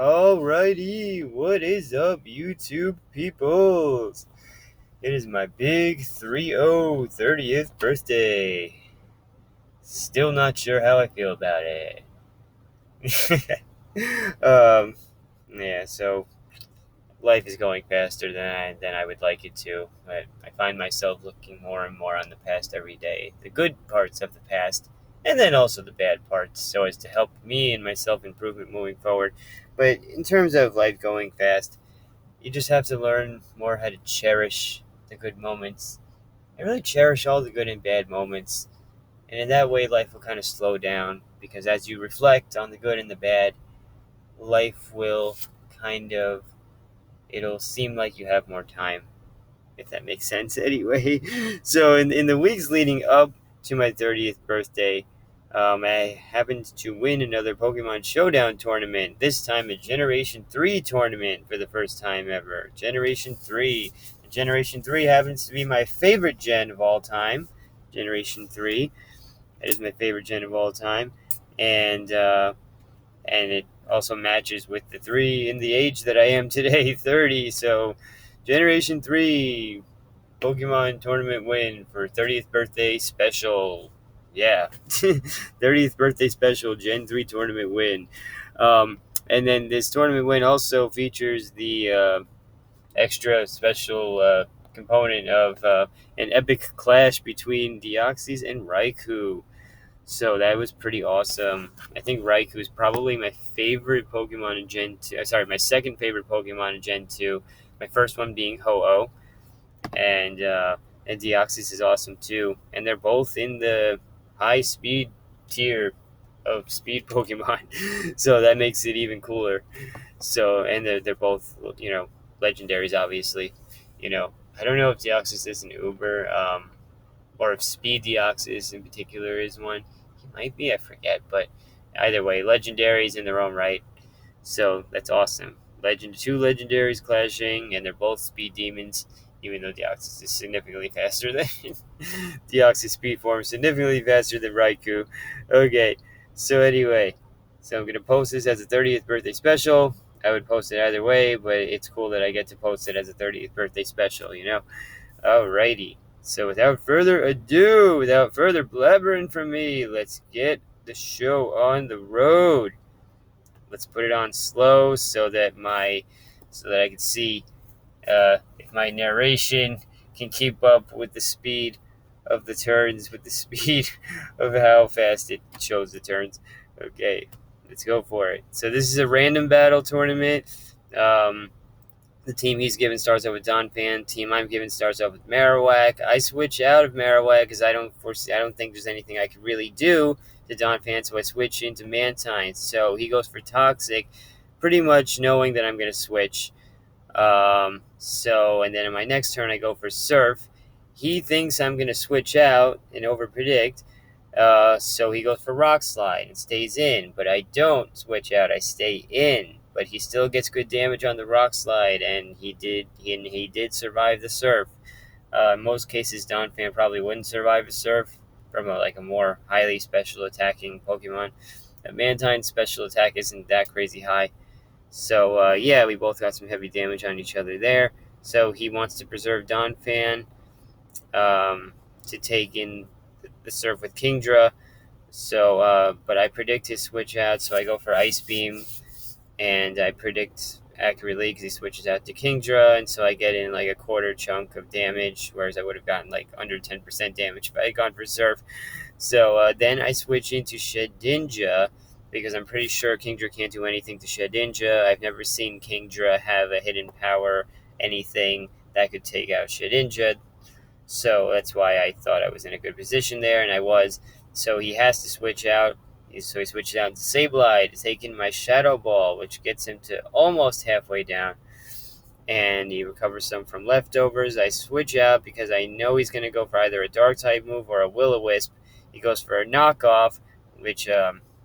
Alrighty, what is up, YouTube peoples? It is my big 30th birthday. Still not sure how I feel about it. um, yeah, so life is going faster than I would like it to, but I find myself looking more and more on the past every day, the good parts of the past, and then also the bad parts, so as to help me and my self improvement moving forward. But in terms of life going fast, you just have to learn more how to cherish the good moments and really cherish all the good and bad moments. And in that way, life will kind of slow down because as you reflect on the good and the bad, life will kind of, it'll seem like you have more time, if that makes sense anyway. So, in the weeks leading up to my 30th birthday, I happened to win another Pokemon Showdown tournament, this time a Generation 3 tournament for the first time ever. Generation 3. Generation 3 happens to be my favorite gen of all time. Generation 3. That is my favorite gen of all time. And it also matches with the 3 in the age that I am today, 30. So, Generation 3 Pokemon tournament win for 30th birthday special. Yeah, 30th birthday special Gen 3 tournament win. And then this tournament win also features the extra special component of an epic clash between Deoxys and Raikou. So that was pretty awesome. I think Raikou is probably my favorite Pokemon in Gen 2. Sorry, my second favorite Pokemon in Gen 2. My first one being Ho-Oh, and Deoxys is awesome too. And they're both in the high speed tier of speed Pokemon, so that makes it even cooler. So, and they're both legendaries, obviously. I don't know if Deoxys is an Uber, or if Speed Deoxys in particular is one. He might be, I forget, but either way, legendaries in their own right. So that's awesome. Two legendaries clashing, and they're both speed demons. Even though Deoxys is significantly faster than Deoxys speed form, significantly faster than Raikou. Okay, so anyway, so I'm gonna post this as a 30th birthday special. I would post it either way, but it's cool that I get to post it as a 30th birthday special. Alrighty. So without further ado, without further blabbering from me, let's get the show on the road. Let's put it on slow so that I can see if my narration can keep up with the speed of the turns, with the speed of how fast it shows the turns. Okay, let's go for it. So this is a random battle tournament. The team he's given starts off with Donphan. Team I'm given starts off with Marowak. I switch out of Marowak because I don't think there's anything I could really do to Donphan, so I switch into Mantine. So he goes for Toxic, pretty much knowing that I'm going to switch. And then in my next turn, I go for Surf. He thinks I'm going to switch out and overpredict. So he goes for Rock Slide and stays in, but I don't switch out. I stay in, but he still gets good damage on the Rock Slide, and he did survive the Surf. In most cases, Donphan probably wouldn't survive a Surf from a more highly special attacking Pokemon. Mantine's special attack isn't that crazy high. So, yeah, we both got some heavy damage on each other there. So he wants to preserve Donphan to take in the Surf with Kingdra. So, but I predict his switch out, so I go for Ice Beam, and I predict accurately because he switches out to Kingdra, and so I get in like a quarter chunk of damage, whereas I would have gotten like under 10% damage if I had gone for Surf. So then I switch into Shedinja, because I'm pretty sure Kingdra can't do anything to Shedinja. I've never seen Kingdra have a hidden power, anything that could take out Shedinja. So that's why I thought I was in a good position there, and I was. So he has to switch out. So he switches out to Sableye to take in my Shadow Ball, which gets him to almost halfway down. And he recovers some from leftovers. I switch out because I know he's going to go for either a Dark-type move or a Will-O-Wisp. He goes for a Knockoff, which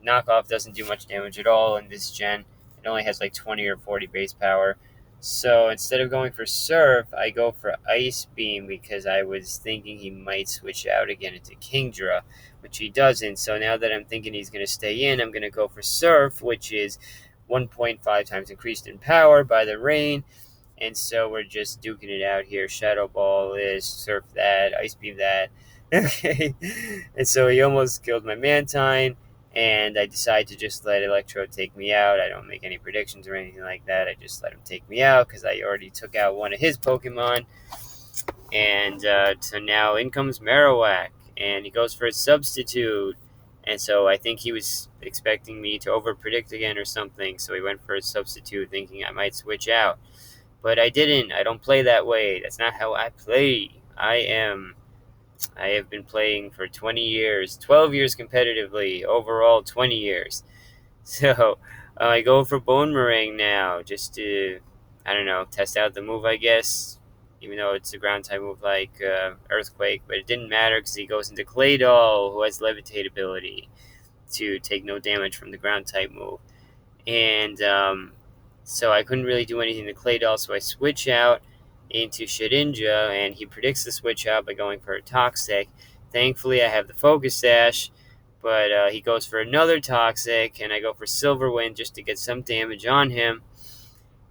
Knockoff doesn't do much damage at all in this gen. It only has like 20 or 40 base power. So instead of going for Surf, I go for Ice Beam because I was thinking he might switch out again into Kingdra, which he doesn't. So now that I'm thinking he's going to stay in, I'm going to go for Surf, which is 1.5 times increased in power by the rain. And so we're just duking it out here. Shadow Ball this, Surf that, Ice Beam that. Okay. And so he almost killed my Mantine, and I decide to just let Electrode take me out. I don't make any predictions or anything like that. I just let him take me out because I already took out one of his Pokemon. And so now in comes Marowak, and he goes for a substitute. And so I think he was expecting me to overpredict again or something. So he went for a substitute, thinking I might switch out. But I didn't. I don't play that way. That's not how I play. I have been playing for 20 years, 12 years competitively, overall 20 years. So I go for Bone Meringue now, just to, I don't know, test out the move, I guess. Even though it's a ground type move like Earthquake, but it didn't matter because he goes into Claydol, who has Levitate ability to take no damage from the ground type move. And so I couldn't really do anything to Claydol, so I switch out into Shedinja, and he predicts the switch out by going for a Toxic. Thankfully, I have the Focus Sash, but he goes for another Toxic, and I go for Silverwind just to get some damage on him.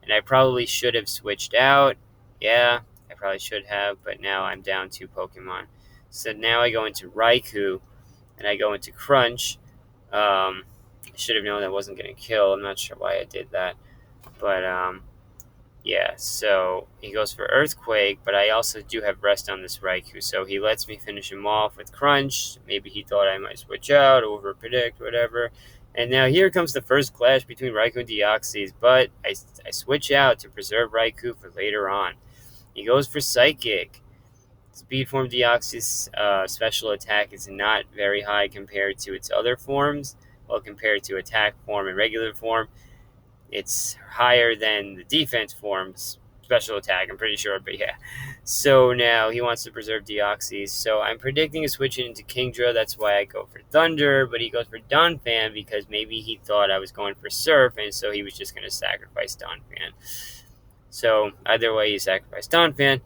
And I probably should have switched out. Yeah, I probably should have, but now I'm down 2 Pokemon. So now I go into Raikou, and I go into Crunch. I should have known that wasn't going to kill. I'm not sure why I did that. But, yeah, so he goes for Earthquake, but I also do have Rest on this Raikou, so he lets me finish him off with Crunch. Maybe he thought I might switch out, over-predict, whatever. And now here comes the first clash between Raikou and Deoxys, but I switch out to preserve Raikou for later on. He goes for Psychic. Speed form Deoxys special attack is not very high compared to its other forms. Well, compared to attack form and regular form, it's higher than the defense form's special attack, I'm pretty sure, but yeah. So now he wants to preserve Deoxys, so I'm predicting a switch into Kingdra. That's why I go for Thunder, but he goes for Donphan because maybe he thought I was going for Surf, and so he was just going to sacrifice Donphan. So either way, he sacrificed Donphan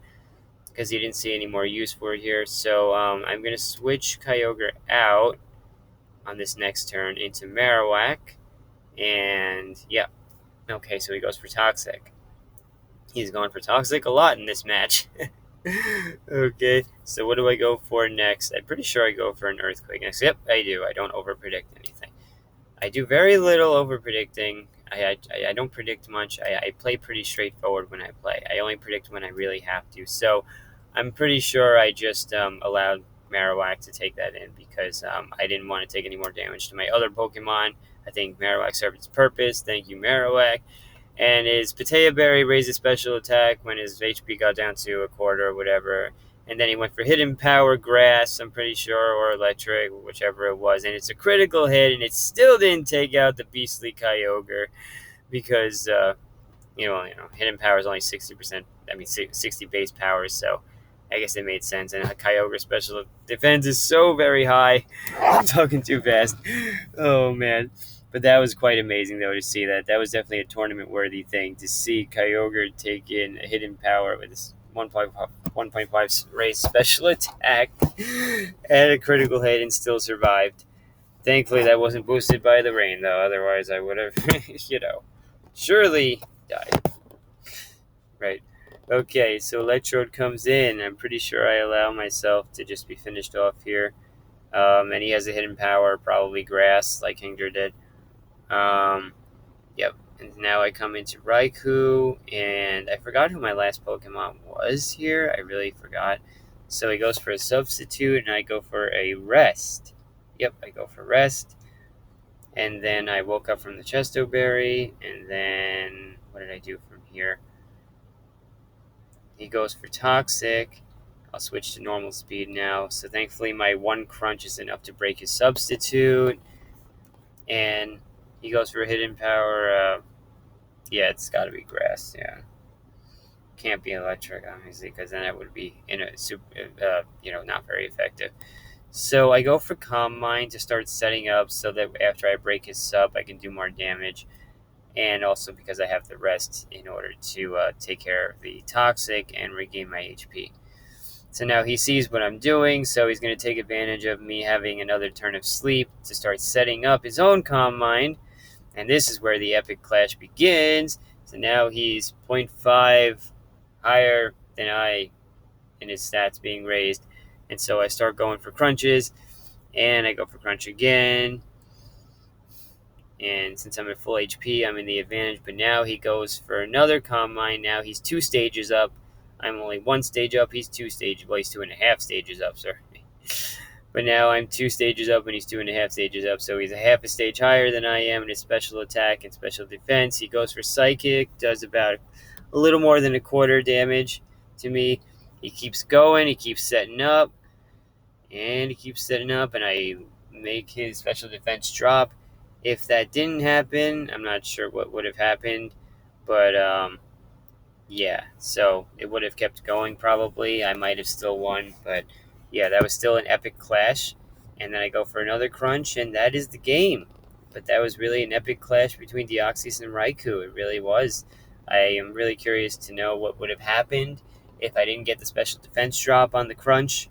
because he didn't see any more use for it here. So I'm going to switch Kyogre out on this next turn into Marowak, and yeah. Okay, so he goes for Toxic. He's going for Toxic a lot in this match. Okay, so what do I go for next? I'm pretty sure I go for an Earthquake next. Yep, I do. I don't overpredict anything. I do very little overpredicting. I don't predict much. I play pretty straightforward when I play. I only predict when I really have to. So I'm pretty sure I just allowed Marowak to take that in because I didn't want to take any more damage to my other Pokemon. I think Marowak served its purpose. Thank you, Marowak. And his Patea Berry raised his special attack when his HP got down to a quarter or whatever. And then he went for Hidden Power, Grass, I'm pretty sure, or Electric, whichever it was. And it's a critical hit, and it still didn't take out the beastly Kyogre because, Hidden Power is only 60%, 60 base power, so I guess it made sense. And Kyogre's special defense is so very high. I'm talking too fast. Oh, man. But that was quite amazing, though, to see that. That was definitely a tournament-worthy thing, to see Kyogre take in a Hidden Power with his 1.5 raise special attack and a critical hit and still survived. Thankfully, that wasn't boosted by the rain, though. Otherwise, I would have, surely died. Right. Okay, so Electrode comes in. I'm pretty sure I allow myself to just be finished off here. And he has a Hidden Power, probably Grass, like Kingdra did. Yep. And now I come into Raikou, and I forgot who my last Pokemon was here. I really forgot. So he goes for a substitute, and I go for a Rest. Yep, I go for Rest. And then I woke up from the Chesto Berry, and then what did I do from here? He goes for Toxic. I'll switch to normal speed now. So thankfully my one Crunch is enough to break his substitute. And he goes for a Hidden Power. Yeah, it's got to be Grass. Yeah, can't be Electric, obviously, because then it would be not very effective. So I go for Calm Mind to start setting up so that after I break his sub, I can do more damage, and also because I have the Rest in order to take care of the Toxic and regain my HP. So now he sees what I'm doing, so he's going to take advantage of me having another turn of sleep to start setting up his own Calm Mind. And this is where the epic clash begins. So now he's zero point 0.5 higher than I in his stats being raised. And so I start going for crunches, and I go for crunch again. And since I'm at full HP, I'm in the advantage. But now he goes for another combine. Now he's 2 stages up. I'm only 1 stage up. He's 2 stages. Well, he's 2.5 stages up, sorry. But now I'm 2 stages up and he's 2.5 stages up. So he's a half a stage higher than I am in his special attack and special defense. He goes for psychic, does about a little more than a quarter damage to me. He keeps going. He keeps setting up. And he keeps setting up. And I make his special defense drop. If that didn't happen, I'm not sure what would have happened. But, yeah, so it would have kept going probably. I might have still won, but yeah, that was still an epic clash. And then I go for another crunch, and that is the game. But that was really an epic clash between Deoxys and Raikou. It really was. I am really curious to know what would have happened if I didn't get the special defense drop on the crunch.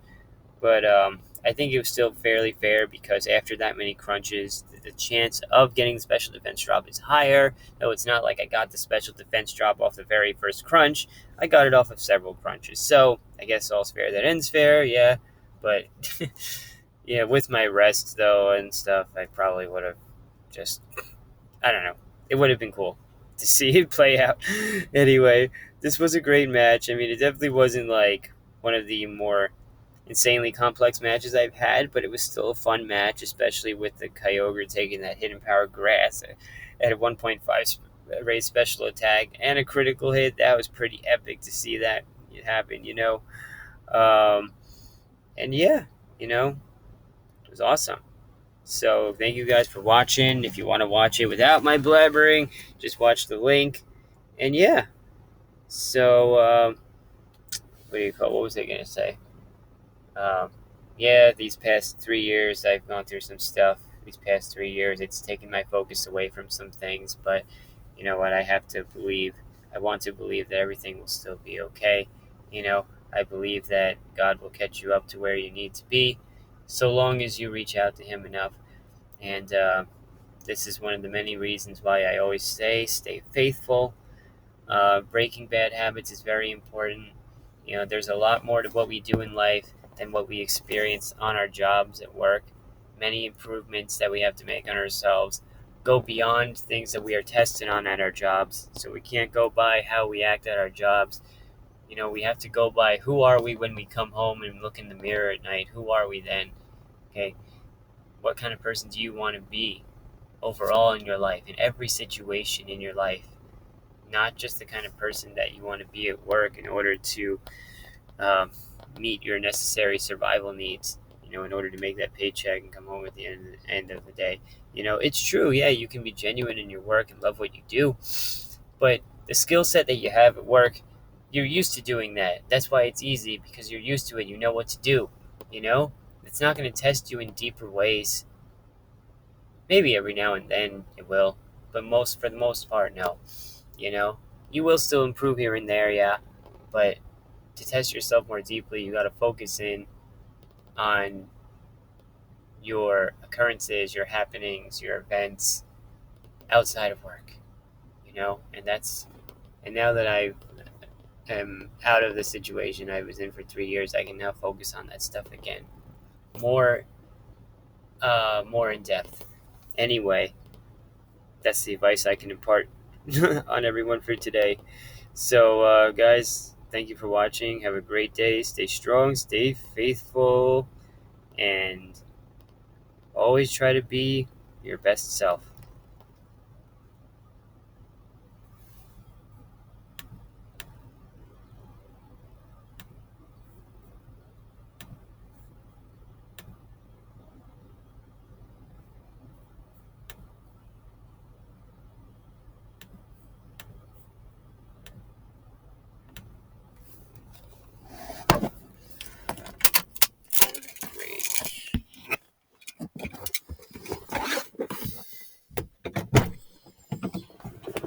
But I think it was still fairly fair because after that many crunches, the chance of getting the special defense drop is higher. Though it's not like I got the special defense drop off the very first crunch. I got it off of several crunches. So I guess all's fair that ends fair, yeah. But yeah, with my rest though and stuff, I probably would have just, I don't know. It would have been cool to see it play out. Anyway, this was a great match. I mean, it definitely wasn't like one of the more insanely complex matches I've had, but it was still a fun match, especially with the Kyogre taking that hidden power grass at a 1.5 raised special attack and a critical hit. That was pretty epic to see that happen, and yeah, it was awesome. So thank you guys for watching. If you want to watch it without my blabbering, just watch the link. And yeah, so what was I gonna say? Um, yeah, these past 3 years, I've gone through some stuff. These past 3 years, it's taken my focus away from some things. But you know what? I have to believe. I want to believe that everything will still be okay. I believe that God will catch you up to where you need to be, so long as you reach out to Him enough. And this is one of the many reasons why I always stay faithful. Breaking bad habits is very important. There's a lot more to what we do in life than what we experience on our jobs at work. Many improvements that we have to make on ourselves go beyond things that we are tested on at our jobs. So we can't go by how we act at our jobs. We have to go by who are we when we come home and look in the mirror at night. Who are we then? Okay, what kind of person do you want to be overall in your life, in every situation in your life? Not just the kind of person that you want to be at work in order to meet your necessary survival needs, in order to make that paycheck and come home at the end of the day. It's true, yeah, you can be genuine in your work and love what you do, but the skill set that you have at work, you're used to doing that. That's why it's easy, because you're used to it. You know what to do. It's not going to test you in deeper ways. Maybe every now and then it will, but for the most part, no. You will still improve here and there, yeah, but to test yourself more deeply, you got to focus in on your occurrences, your happenings, your events outside of work, and now that I am out of the situation I was in for 3 years, I can now focus on that stuff again, more in depth. Anyway, that's the advice I can impart on everyone for today. So, guys, thank you for watching. Have a great day. Stay strong, stay faithful, and always try to be your best self.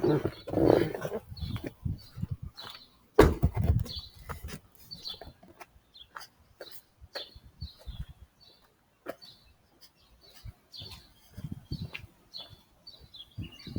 Great.